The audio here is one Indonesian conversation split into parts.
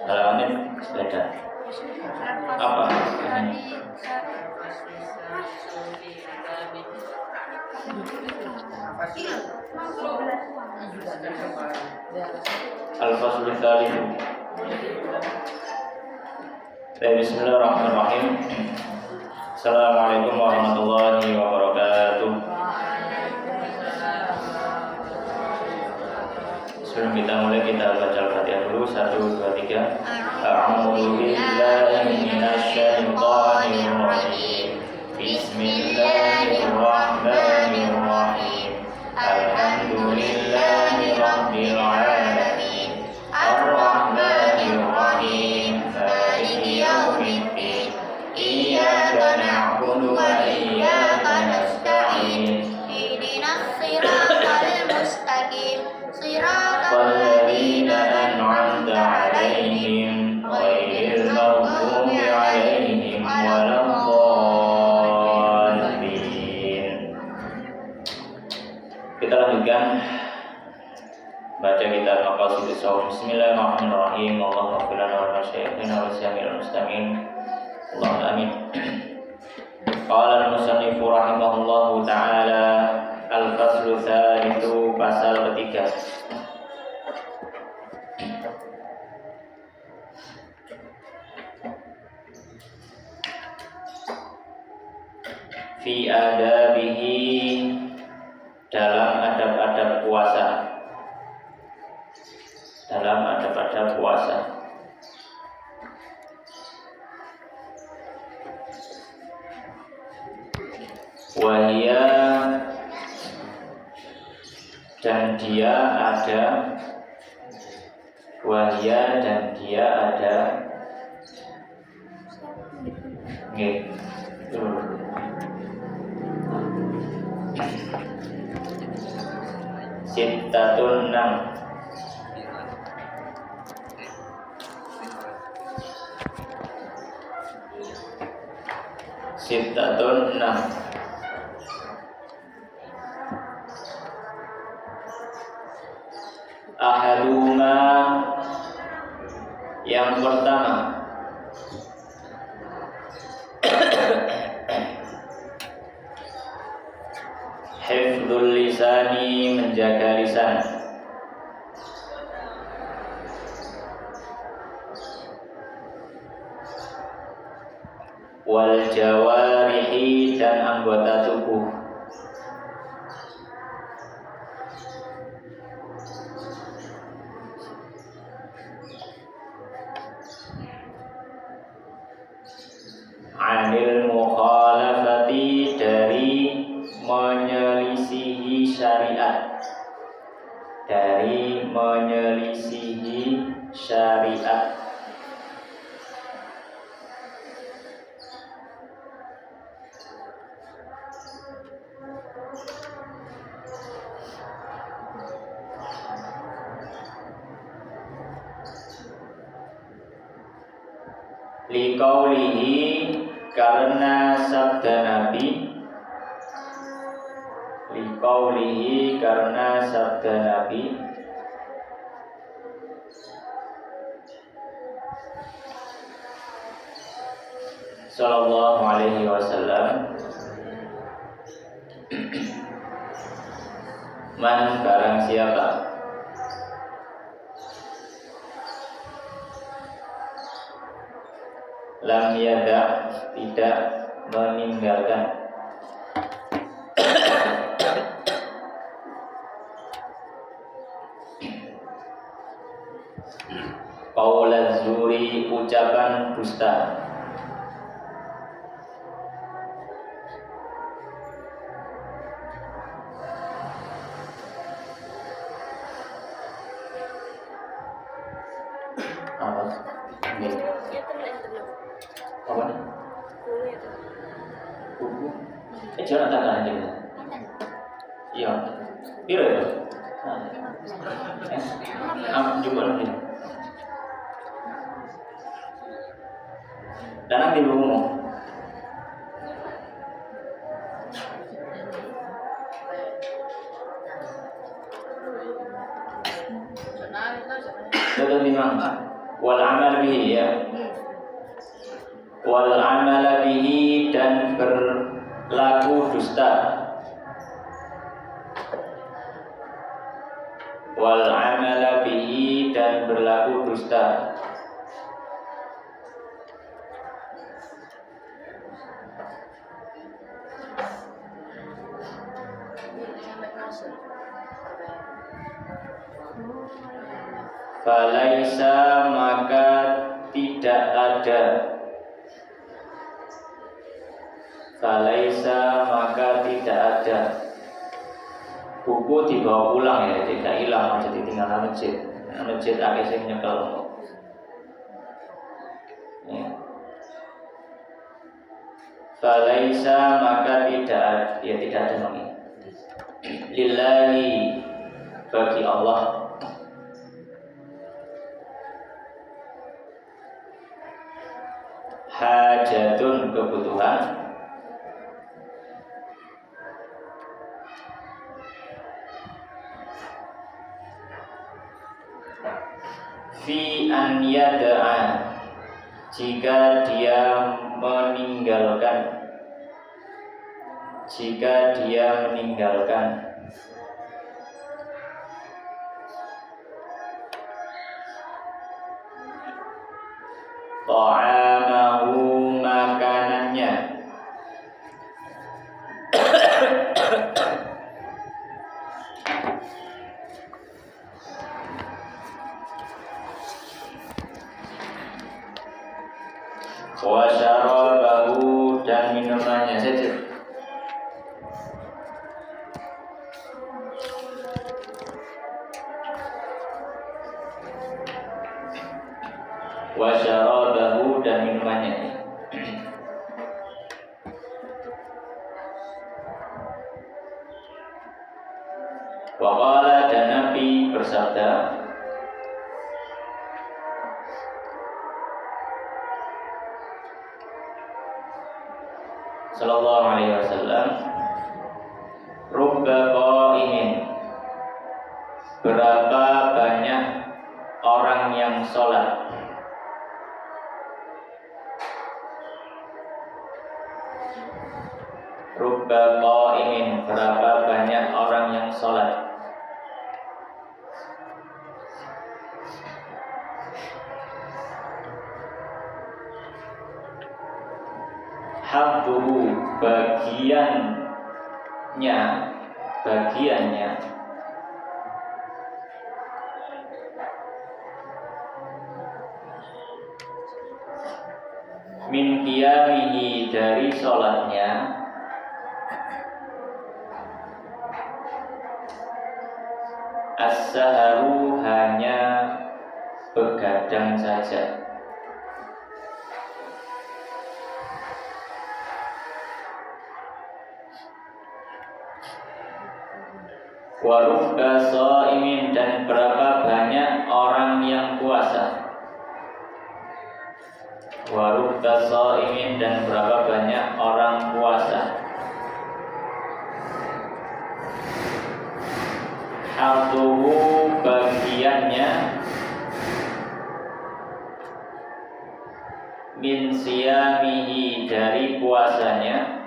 Halaman beda. Apa? Al-Fasl Tsalits. Bismillahirrahmanirrahim. Assalamualaikum warahmatullahi wabarakatuh. Sebelum kita mulai, kita baca Al-Fatihah dulu. 1, 2, 3. A'udzu billahi minasyaitonir rajim. Bismillahirrahmanirrahim. Alhamdulillahi rabbil alamin. Ar-Rahmanir Rahim. Maliki yaumiddin. Iyyaka na'budu wa iyyaka nasta'in. Ihdinas siratal mustaqim. Siratal ladzina an'amta 'alaihim ghairil maghdubi 'alaihim waladdallin. Kita lanjutkan baca kitab Maqasidus Shaum. Bismillahirrahmanirrahim. Allahumma ighfir lana wa masyayikhina wa sami'il muslimin. Allahumma amin. Qala al-musannif rahimahullahu ta'ala, al-faslu tsalitsu, pasal ketiga. Fi adabihi, dalam adab-adab puasa. Dalam adab-adab puasa. Wahia, dan dia ada. Wahia, dan dia ada. Nggih. Sittatun 6. Sittatun 6. Ahaduma, yang pertama, hifdzul lisani, menjaga lisan. Wal jawarihi, dan anggota tubuh. Anil mukhalafati, dari menyelisihi syariat. Dari menyelisihi syariat. Liqaulihi, karena sabda Nabi. Liqaulihi, karena sabda Nabi. Sallallahu alaihi wasallam. Man, barang siapa, lam yada, tidak meninggalkan, qaulaz zuri, ucapan dusta. Apa? Apa nih? Buku. Jangan tangan aja. Iya. Piro itu? Jumpa lagi. Dan nanti ngomong. Betul Imam. Wal amal bihi ya. Wal amal bihi dan berlaku dusta. Wal amal bihi dan berlaku dusta. Falaisa maka tidak ada. Falaisa maka tidak ada. Buku dibawa pulang ya, tidak hilang, jadi tinggal masjid. Masjid akeh sing nyekel. Ya. Falaisa maka tidak ada lagi. Lillahi bagi Allah. Hajatun kebutuhan fi an yada'a jika dia meninggalkan ta'amahu makanannya wa syarabahu dan minumannya saja. Wa syarabahu dan minumannya. Wa qala dan Nabi bersabda sallallahu alaihi wasallam, rubba qaimin, berapa banyak orang yang sholat. Rubba qaimin, berapa banyak orang yang sholat. Habbuhu bagiannya min qiyamihi dari sholatnya as-saharu hanya begadang saja. Wa rubba shaimin dan berapa banyak orang yang puasa. Wa rubba shaimin dan berapa banyak orang puasa. Hadduhu bagiannya min siyamihi dari puasanya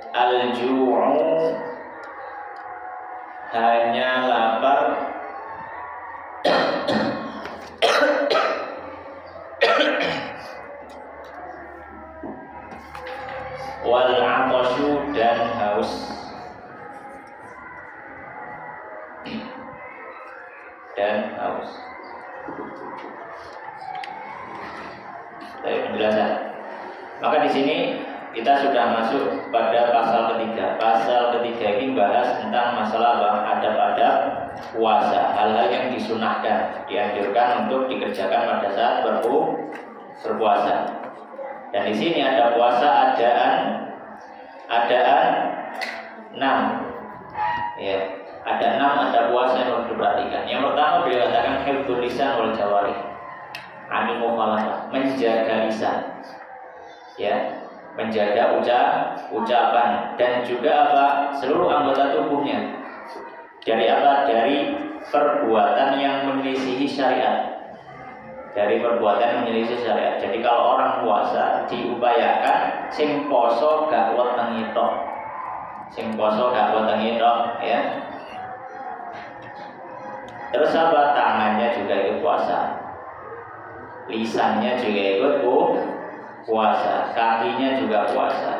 al-ju'u hanya lapar wal 'atasyu dan haus. Dari penjelasan. Maka di sini kita sudah masuk pada pasal ketiga. Pasal ketiga ini bahas tentang masalah adab-adab puasa, hal-hal yang disunahkan, dianjurkan untuk dikerjakan pada saat berpuasa. Dan di sini ada puasa adaan 6. Ya, ada 6 ada puasa yang harus diperhatikan. Yang pertama beliau katakan hifdzul lisan wal jawarih. Anil mukhalafah, menjaga lisan. Ya, menjaga ucapan dan juga apa? Seluruh anggota tubuhnya. Dari apa? Dari perbuatan yang menyelisihi syariat. Dari perbuatan yang menyelisihi syariat. Jadi kalau orang puasa diupayakan sing poso gak wetengi tok. Sing poso gak wetengi tok, ya. Terus apa? Tangannya juga ikut puasa, lisannya juga ikut puasa, kakinya juga puasa,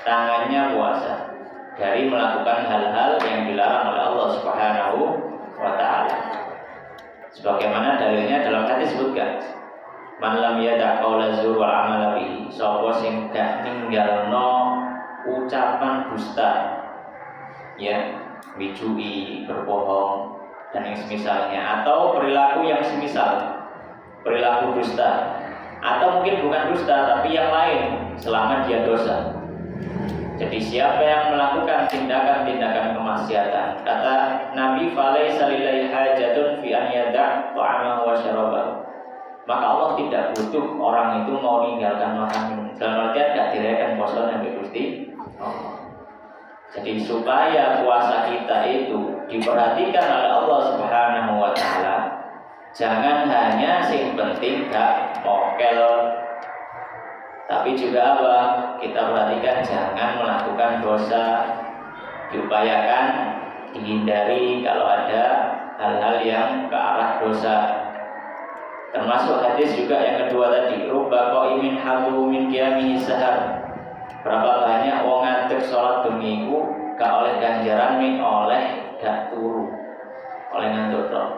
tangannya puasa dari melakukan hal-hal yang dilarang oleh Allah Subhanahu wa Ta'ala. Sebagaimana dalilnya dalam hadis disebutkan, man lam yada' qaula zur wal amala bihi, sapa sing gak ninggalno ucapan dusta, ya, bijui, berbohong dan yang semisalnya, atau perilaku yang semisal, perilaku dusta, atau mungkin bukan dusta tapi yang lain selama dia dosa. Jadi siapa yang melakukan tindakan-tindakan kemaksiatan, kata Nabi, falaisa lillahi hajatun fi an yada' ta'amahu wa syarabahu, maka Allah tidak butuh orang itu mau meninggalkan makan minum. Dalam artian gak dirayakan puasanya Gusti Allah. Jadi supaya puasa kita itu diperhatikan oleh Allah Subhanahu wa Ta'ala, jangan hanya sing penting gak mokel, tapi juga apa? Kita perhatikan jangan melakukan dosa. Diupayakan dihindari kalau ada hal-hal yang ke arah dosa. Termasuk hadis juga yang kedua tadi, rubba qaimin halu min qiyamihi sahar. Berapa banyak wong ngantuk salat bengiku gak oleh ganjaran min oleh gak turu, oleh ngantuk tok.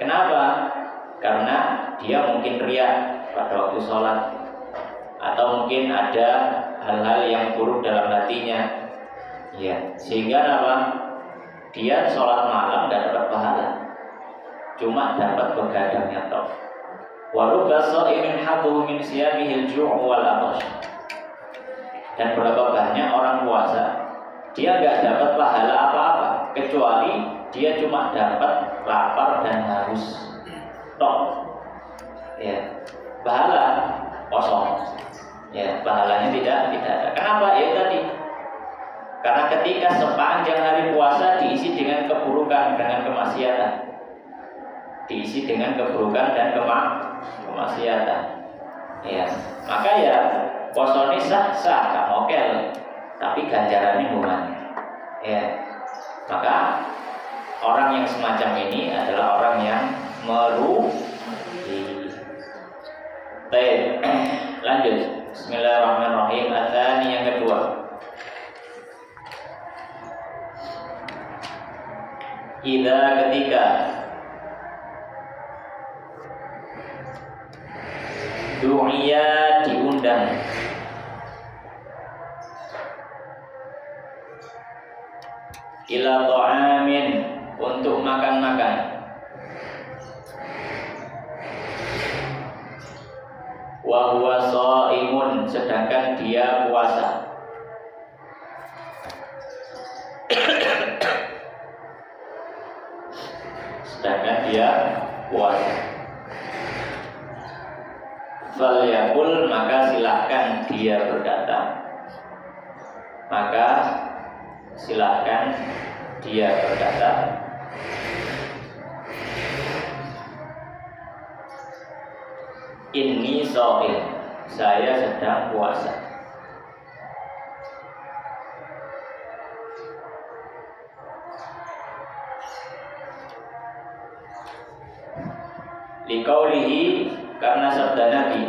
Kenapa? Karena dia mungkin riya pada waktu sholat, atau mungkin ada hal-hal yang buruk dalam hatinya, ya, sehingga apa? Dia sholat malam gak dapat pahala, cuma dapat begadangnya tok. Wa rubba sha'imin haduhu min siyamihil ju' wal atash. Dan berapa banyak orang puasa dia gak dapat pahala apa-apa, kecuali dia cuma dapat lapar dan haus tok, ya, pahala kosong, ya, pahalanya tidak ada. Kenapa? Ya tadi, karena ketika sepanjang hari puasa diisi dengan keburukan, dengan kemaksiatan, diisi dengan keburukan dan kemaksiatan, ya, maka ya posone sah gak mokel, tapi ganjarannya bukan, ya. Maka orang yang semacam ini adalah orang yang merugi. Baik, lanjut. Bismillahirrahmanirrahim. Adzani yang kedua. Idza ketika du'ia diundang ila ta'amin untuk makan-makan, wa huwa shaimun sedangkan dia puasa, falyaqul maka silahkan dia berkata, inni shaim, saya sedang puasa. Liqaulihi, karena sabda Nabi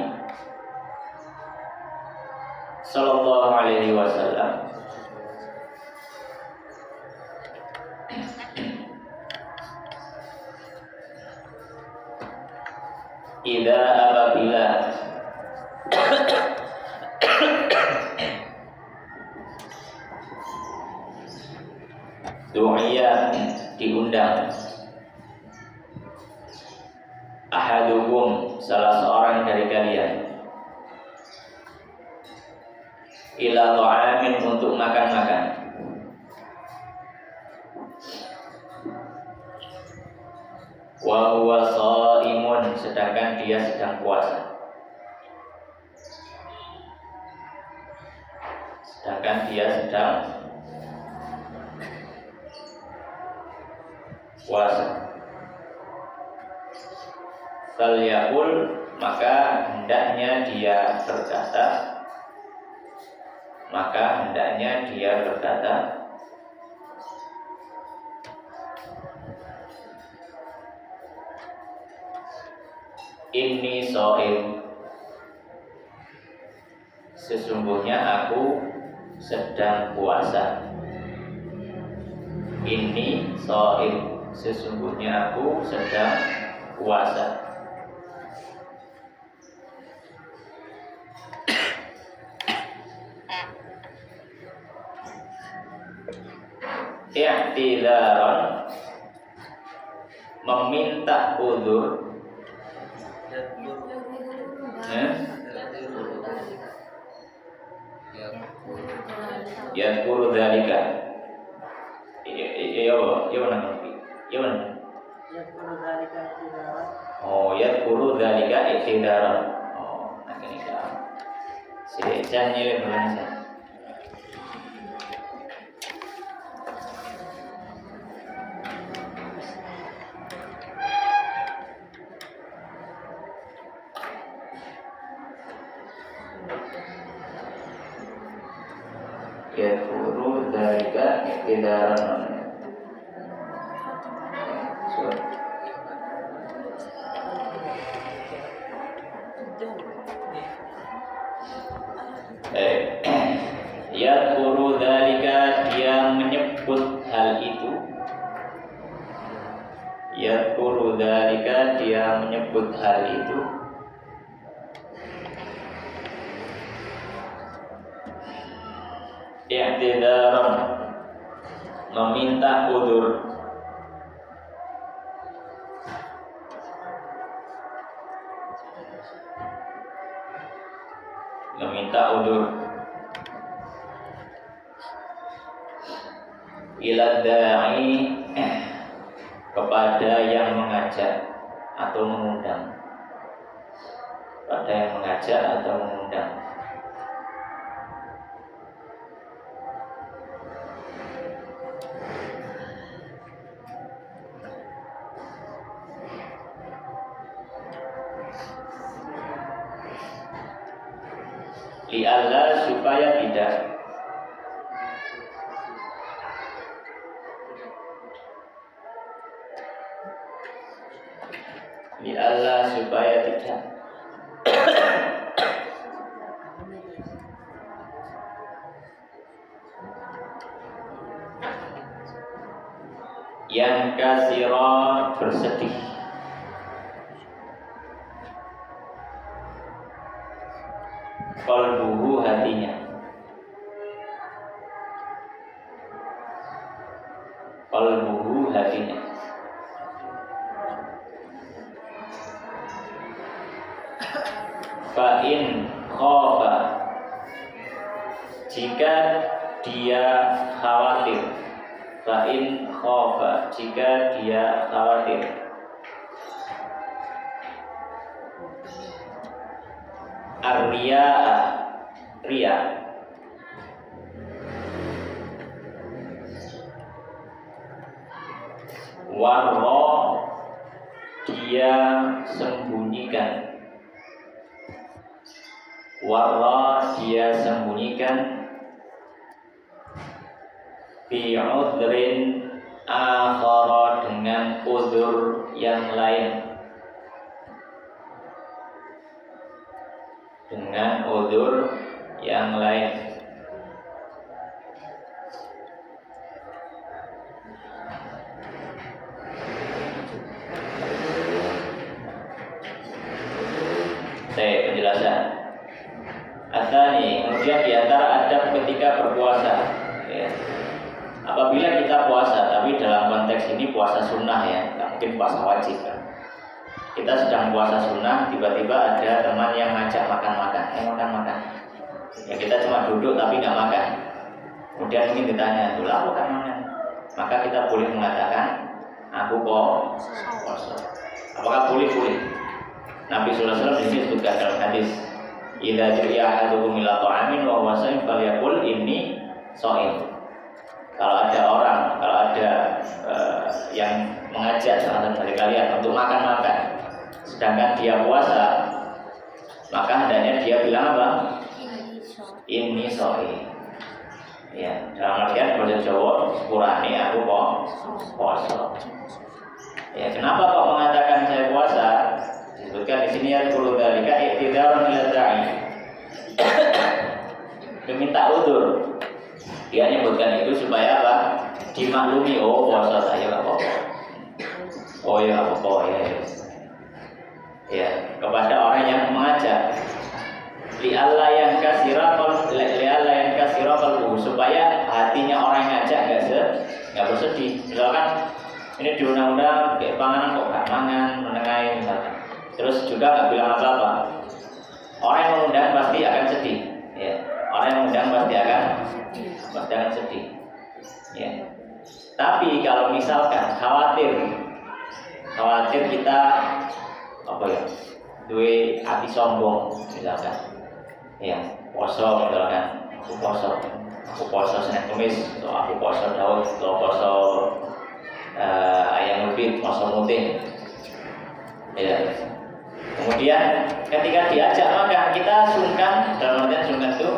sallallahu alaihi wasallam, idza apabila du'ia diundang ahadukum salah seorang dari kalian ila ta'amin untuk makan-makan, wa huwa shaimun sedangkan dia sedang puasa, sedangkan dia sedang puasa. Falyaqul, maka hendaknya dia berkata, inni shaim, sesungguhnya aku sedang puasa. Inni shaim, sesungguhnya aku sedang puasa. I'tidaran, meminta uzur. Yadkuru dzalika. Iya mana? Oh, yadkuru dzalika i'tidaran. Oh, ini kan. Sejan nyilih Indonesia. Yadkuru dzalika i'tidaran. Yadkuru dzalika, dia menyebut hal itu. Yadkuru dzalika, dia menyebut hal itu. I'tidaran, meminta udzur. Ila da'i, kepada yang mengajak atau mengundang. Pada yang mengajak atau mengundang. Li'alla, supaya tidak. Li'alla, supaya tidak. Yang kasira, bersedih. Qalbuhu, hatinya. Qalbuhu, hatinya. Fa'in khofa, jika dia khawatir. Fa'in khofa, jika dia khawatir. Ar-riya'a, riya. Warra, dia sembunyikan. Warra, dia sembunyikan. Bi'udhrin akhara, dengan uzur yang lain. Dengan uzur yang lain. Penjelasan. Atsani, kemudian di antara adab ketika berpuasa, ya. Apabila kita puasa, tapi dalam konteks ini puasa sunnah ya, nggak mungkin puasa wajib kan. Kita sedang puasa sunnah, tiba-tiba ada teman yang ngajak makan-makan, makan-makan. Ya kita cuma duduk tapi nggak makan. Kemudian mungkin ditanya, tuh apa kan makan? Maka kita boleh mengatakan, aku puasa. Apakah boleh? Nabi sallallahu alaihi wasallam disebutkan dalam hadis, Idza du'iya ahadukum ila ta'amin wa huwa sha'im falyaqul inni sha'im. Kalau ada yang mengajak salah satu dari kalian untuk makan-makan, sedangkan dia puasa, maka hendaknya dia bilang apa? Inni sha'im. Ya, dalam artian bahasa Jawa, kurani aku kok puasa. Ya, kenapa kok mengatakan saya puasa? Disebutkan di sini ya perlu dalika iktidarun ila da'i. Meminta udzur. Dia menyebutkan itu supaya apa? Dimaklumi, oh puasa saya enggak apa-apa. Oh ya apa-apa ya. Ya, kepada orang yang mengajak. Li'alla yang kasira qalbuhu, supaya hatinya orang yang ngajak enggak bersedih. Misalkan ini di undang-undang kayak panganan kok gak mangan, menengahin misalkan. Terus juga nggak bilang apa-apa. Orang yang mengundang pasti akan sedih. Ya. Orang yang mengundang pasti akan sedih. Ya. Tapi kalau misalkan khawatir kita apa ya, duwe hati sombong misalkan. Ya, poso misalkan. Aku poso Senin Kamis, atau aku poso Daud, atau poso ayam lebih, poso mutih. Ya. Kemudian ketika diajak makan, kita sungkan, dalam artian sungkan itu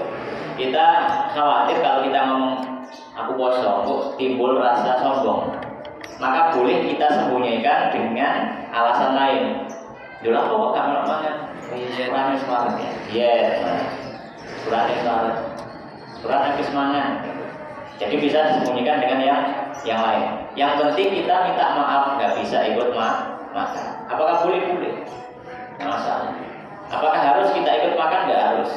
kita khawatir kalau kita ngomong aku puasa kok timbul rasa sombong. Maka boleh kita sembunyikan dengan alasan lain. Dulu aku kok gak mau makan? Kurangnya semangat ya. Yes. Kurangnya semangat. Kurangnya semangat. Jadi bisa disembunyikan dengan yang lain. Yang penting kita minta maaf, nggak bisa ikut makan. Apakah boleh? Masalah. Apakah harus kita ikut makan? Nggak harus.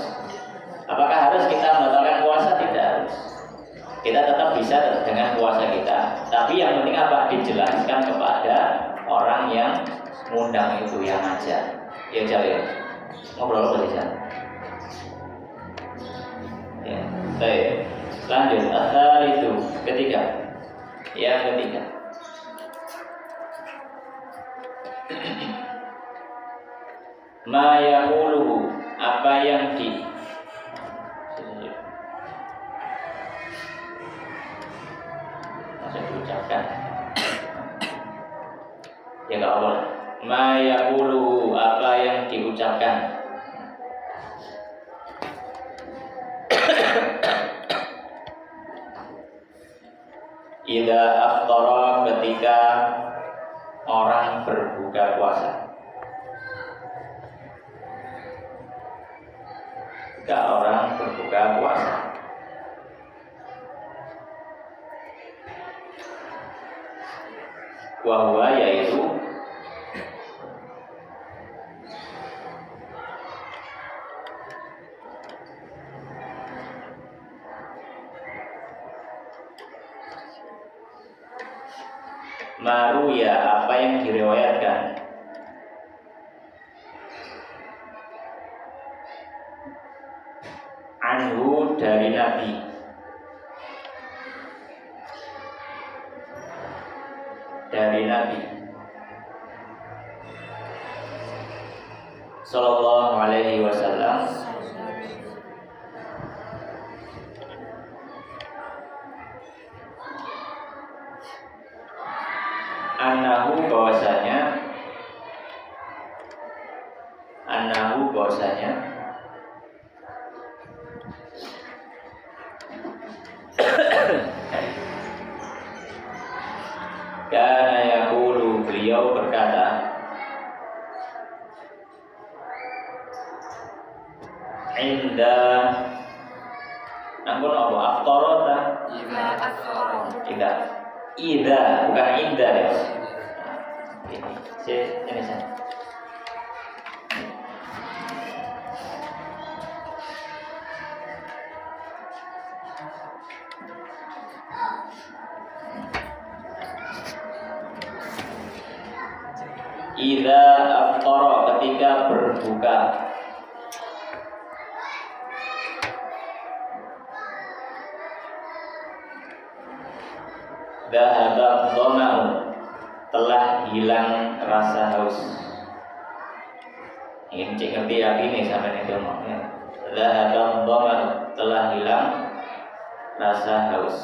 Apakah harus kita membatalkan puasa? Tidak harus. Kita tetap bisa dengan puasa kita. Tapi yang penting apa? Dijelaskan kepada orang yang ngundang itu, yang ngajak. Ya jalan. Ngobrol apa di sana? Ya, baik. Lanjut. Asal itu ketiga. Yang ketiga. Ma yaquluhu, apa yang diucapkan. Ya enggak apa. Ma yaquluhu, apa yang diucapkan. Idza aftara, ketika orang berbuka puasa. Ketika orang berbuka puasa. Wa huwa, yaitu maruya, apa yang diriwayatkan. Anhu, dari Nabi. Dari Nabi Sallallahu alaihi wasallam. Annahu, bahwasanya kana yaqulu, beliau berkata, inda namun apa aftarota ida bukan inda ya. Ini saya. Idza aftara, ketika berbuka. Dhahaba dhama'u, telah hilang rasa haus. Ini cek ngerti ya ini sampai itu mau ya. Dhahaban dhamar, telah hilang rasa haus.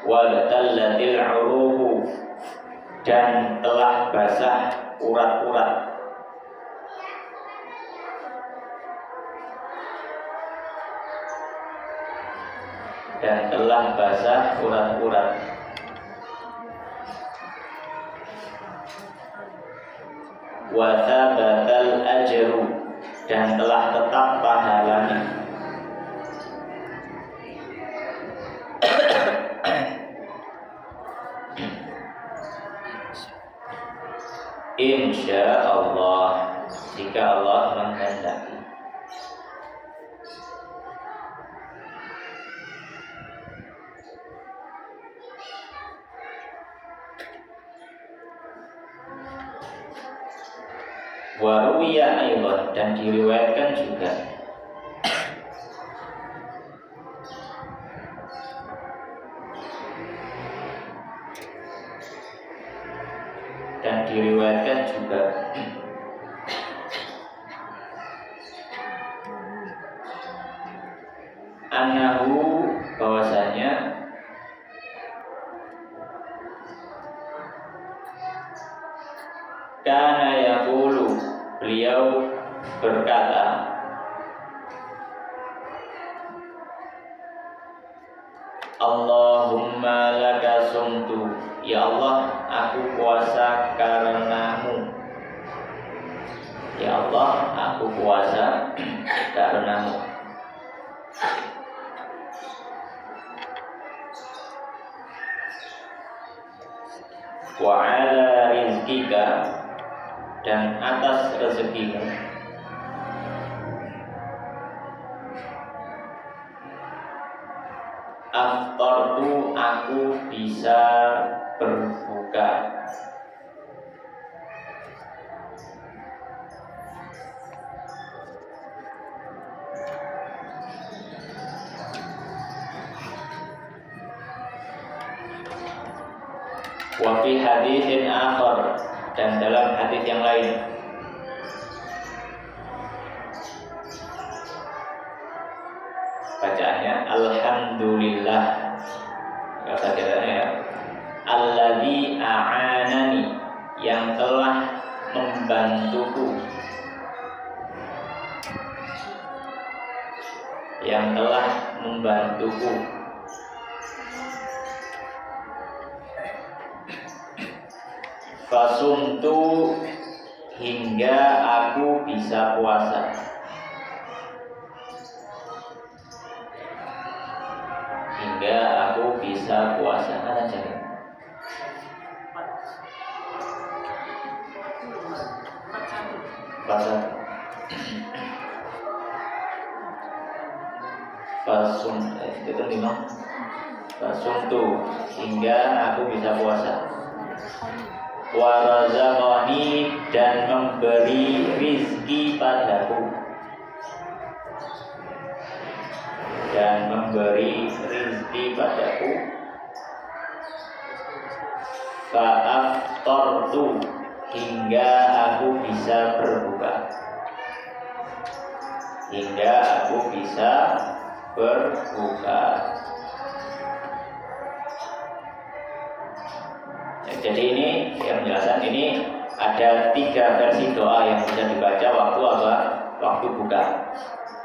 Wabtallatil uruhu, dan telah basah urat-urat. Dan telah basah urat-urat. Wa thabatal ajru, dan telah tetap pahalanya. Insya Allah, jika Allah menghendaki. Waruya ayat, dan diriwayatkan juga Anahu, bahwasanya kana yaqulu, beliau berkata, Allahumma laka sumtu, ya Allah, aku puasa karenamu. Ya Allah, aku puasa karenamu. Wa ala rizkika, dan atas rezekimu. Aftartu, aku bisa berbuka. Wa fi haditsin akhar, dan dalam hadis yang lain, bacaannya alhamdulillah, kata ya, alladzi a'anani, yang telah membantuku, yang telah membantuku. Fasumtu, hingga aku bisa puasa. Hingga aku bisa puasa. Mana jangan? Puasa. Itu lima. Fasumtu, hingga aku bisa puasa. Wa razaqani, dan memberi rizki padaku, dan memberi rizki padaku. Fa'aftartu, hingga aku bisa berbuka. Hingga aku bisa berbuka. Jadi ini yang menjelaskan, ini ada 3 versi doa yang bisa dibaca waktu apa? Waktu buka.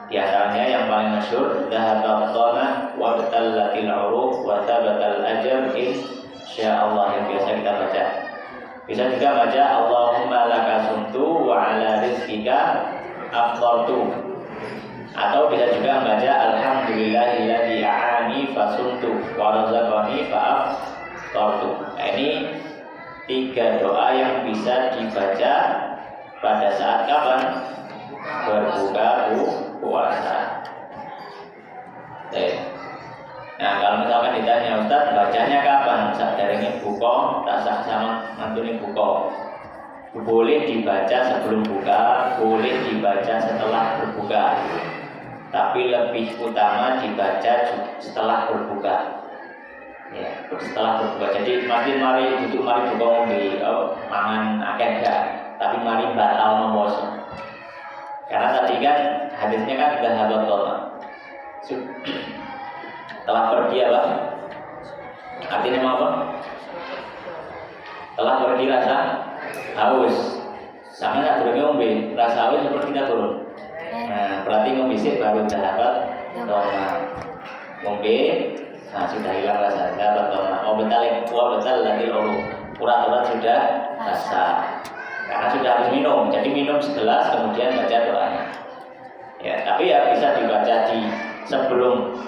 Di antaranya yang paling masyhur, dhahabat dhamma wa batallatil uruq wa thabatal ajr insyaallah, yang biasa kita baca. Bisa juga baca Allahumma laka sumtu wa ala rizkika aftartu. Atau bisa juga baca alhamdulillahilladzi a'ani fasumtu wa razaqani fa'aftartu. Ini 3 doa yang bisa dibaca pada saat kapan? Berbuka puasa. Nah, kalau misalkan ditanya, Ustaz, bacanya kapan? Saat daringnya buka, tak sah sama mantune buka. Boleh dibaca sebelum buka, boleh dibaca setelah berbuka. Tapi lebih utama dibaca setelah berbuka. Ya, setelah berbuka. Jadi mari duduk mari buka ngombe, mangan akeh gak, tapi mari batal poso. Karena tadi kan hadisnya kan sudah habat total. Telah pergi apa? Artinya apa? Telah pergi rasa haus. Sama nggak turun ngombe, rasa haus seperti kita turun. Nah, berarti ngombe sih baru dapat total. Ngombe, nah sudah hilang rasa dapat total. Betal lagi lalu urat-urat sudah basah. Karena sudah habis minum, jadi minum segelas kemudian baca doanya. Ya, tapi ya bisa dibaca di sebelum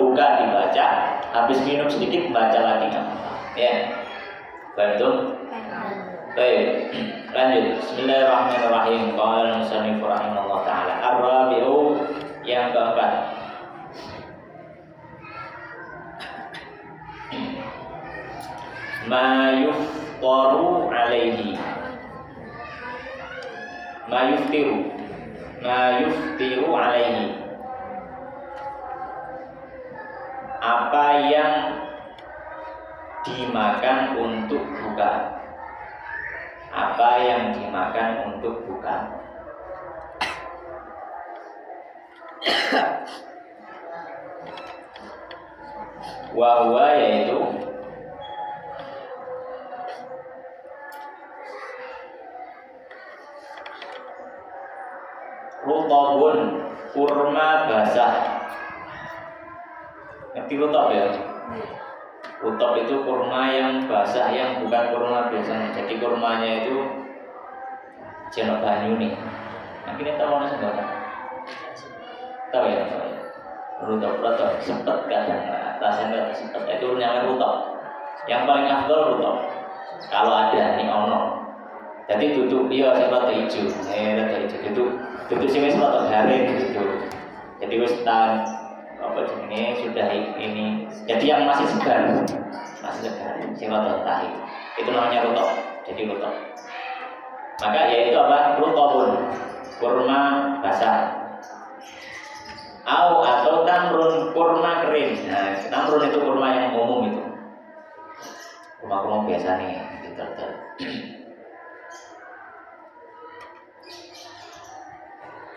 buka dibaca, habis minum sedikit baca lagi. Ya, bantu. Baik, lanjut. Bismillahirrahmanirrahim. Qala al-musannif rahimahullah taala. Ar-rabi'u yang keempat. Ma yuftiru alaihi. Ma yuftiru alaihi. Apa yang dimakan untuk buka. Apa yang dimakan untuk buka. Wahwa yaitu rutabun, kurma basah. Ngerti rutab ya? Rutab itu kurma yang basah, yang bukan kurma biasanya. Jadi kurmanya itu jenok banyu nih. Nah ini tahu mana sebenarnya? Tahu ya? Rutab sempet kadang rasanya sempet. Itu namanya rutab. Yang paling afdal rutab. Kalau ada nih ono. Jadi duduk dia rada hijau. Rada hijau. Duduk sini rada garing gitu. Jadi wis apa jenenge sudah ini. Jadi yang masih segar sing rada tahi. Itu namanya rutab. Jadi rutab. Maka yaitu apa? Rutabun, kurma basah. Atau tamrun, kurma kering. Nah, tamrun itu kurma yang umum itu. Kurma biasa nih, gitu.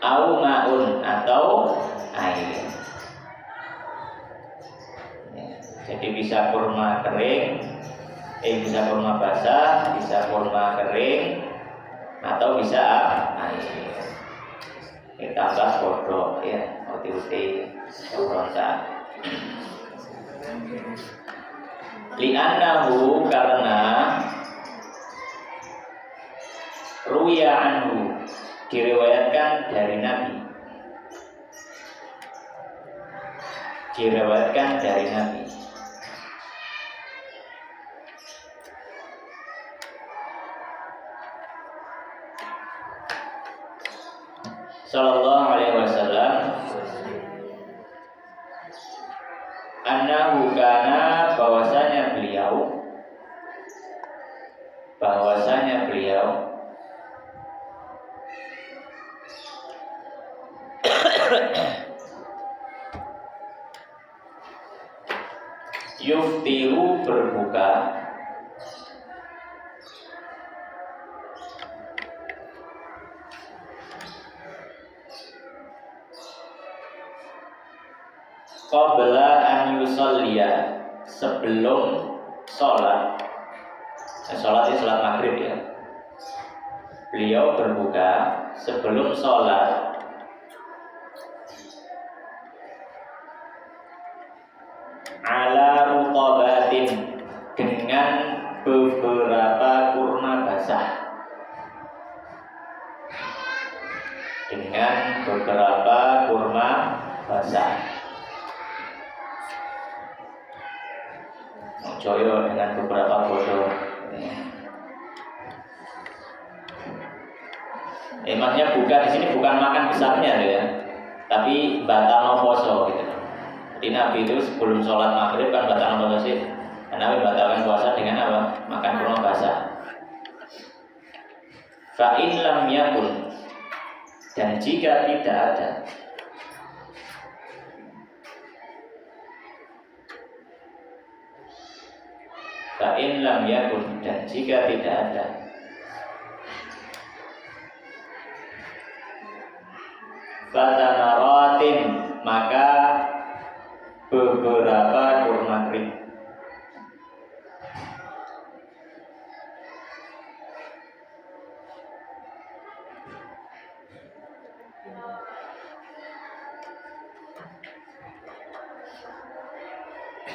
Au ma'un atau air. Jadi bisa kurma kering, bisa kurma basah, bisa kurma kering, atau bisa air. Ditambah kodok ya, uti-uti, ronda. Li'annahu karena ruya anhu diriwayatkan dari Nabi. Sallallahu alaihi wasallam annahu kana bahwasanya beliau yuftiru berbuka qabla an yusalliya sebelum sholat. Sholat itu sholat maghrib ya. Beliau berbuka sebelum sholat ala rutabatin dengan beberapa kurma basah. Joyo dengan beberapa bodoh. Maksudnya buka di sini bukan makan besarnya ya, tapi batal poso gitu. Jadi Nabi itu sebelum sholat maghrib kan batal poso sih. Nabi batalkan puasa dengan apa? Makan kurma basah. Fa in lam yakun, dan jika tidak ada Fa in lam yakun, dan jika tidak ada, fatamaratin, maka beberapa kurma kering.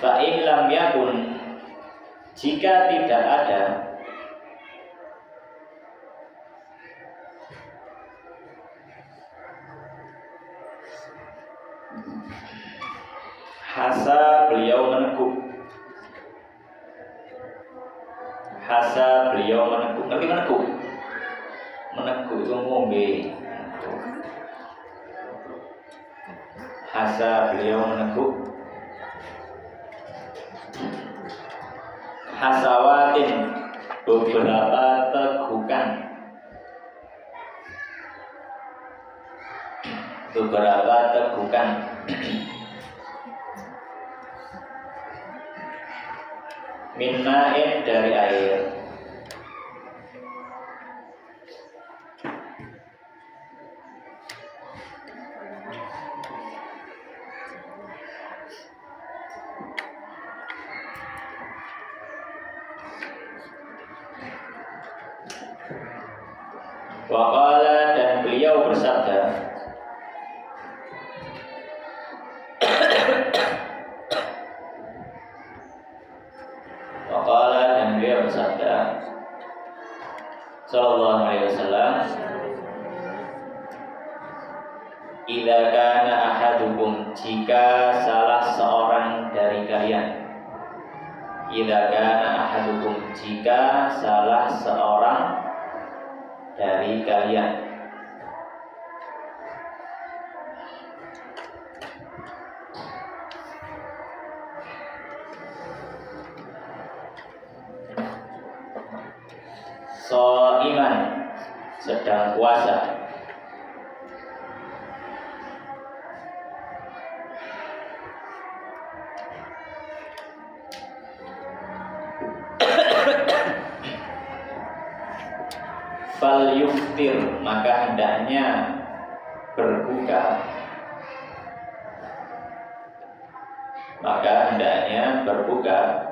Fa in lam yakun, jika tidak ada, hasa beliau meneguk. Hasa beliau meneguk. Ngerti meneguk? Meneguk itu ngombe. Hasa beliau meneguk. Hasawatin, beberapa tegukan. Beberapa tegukan. Min ma'in, dari air. Waqala, dan beliau bersabda, Waqala, dan beliau bersabda, sallallahu alaihi wasallam, idza kana ahadukum, jika salah seorang dari kalian, idza kana ahadukum, jika salah seorang dari kalian, shaiman, sedang puasa, fal yuftir, maka hendaknya berbuka. Maka hendaknya berbuka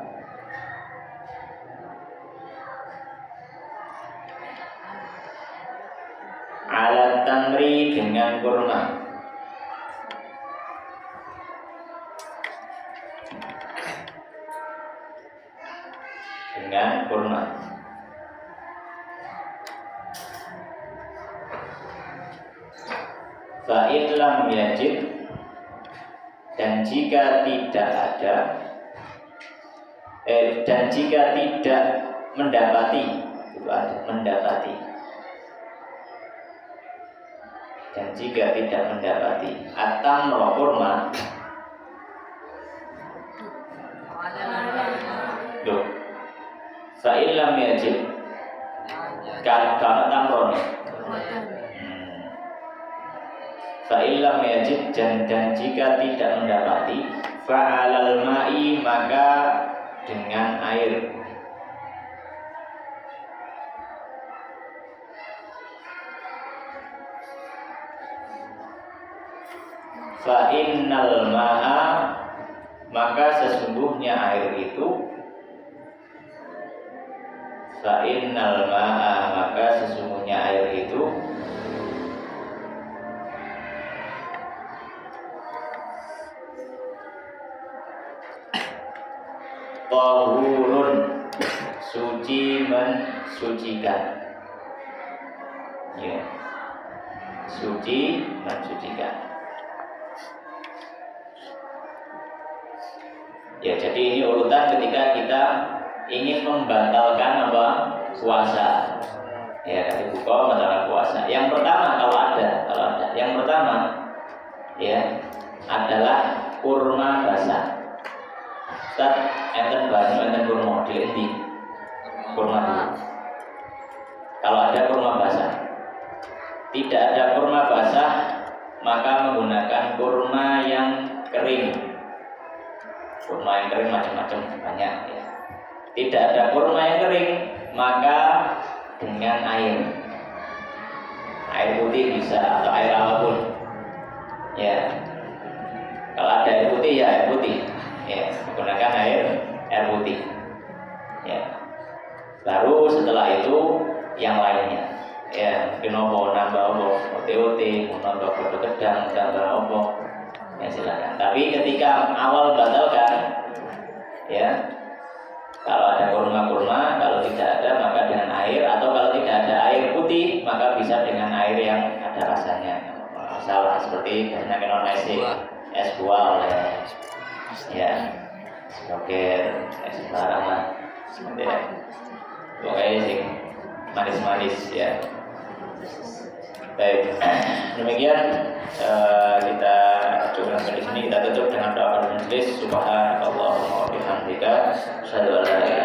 ala tamri, dengan kurma. Dengan kurma. Fa in lam yajid, dan jika tidak ada, dan jika tidak mendapati, itu ada mendapati, dan jika tidak mendapati atamro, kurma. Loh, fa in lam yajid, kalau tamron, fa'ilam yajid, dan jika tidak mendapati, fa'alal ma'i, maka dengan air. Fa'innal ma'a, maka sesungguhnya air itu, fa'innal ma'a, maka sesungguhnya air itu, tahurun, suci, mensucikan. Ya, suci, mensucikan. Ya, jadi ini urutan ketika kita ingin membatalkan apa? Puasa. Ya, kata buka masalah puasa. Yang pertama, kalau ada, yang pertama, ya, adalah kurma basah. Ustaz, enten banyu, enten kurma, dilendi kurma dulu. Kalau ada kurma basah, tidak ada kurma basah, maka menggunakan kurma yang kering. Kurma yang kering macam-macam banyak, ya. tidak ada kurma yang kering, maka dengan air putih bisa atau air apapun. Ya, kalau ada air putih ya air putih. Ya, menggunakan air putih. Ya, baru setelah itu yang lainnya. Ya, mungkin nambah OT, nambah bodo gedang, nambah opo. Ya silakan. Tapi ketika awal batalkan, ya, kalau ada kurma, kalau tidak ada maka dengan air, atau kalau tidak ada air putih maka bisa dengan air yang ada rasanya. Masalah seperti biasanya minum es buah, ya, joget, es barang lah, seperti itu. Pokoknya sih manis-manis ya. Baik, demikian kita coba sampai di sini. Kita tutup dengan doa majelis. Subhanallahumma wa bihamdika, asyhadu an la ilaha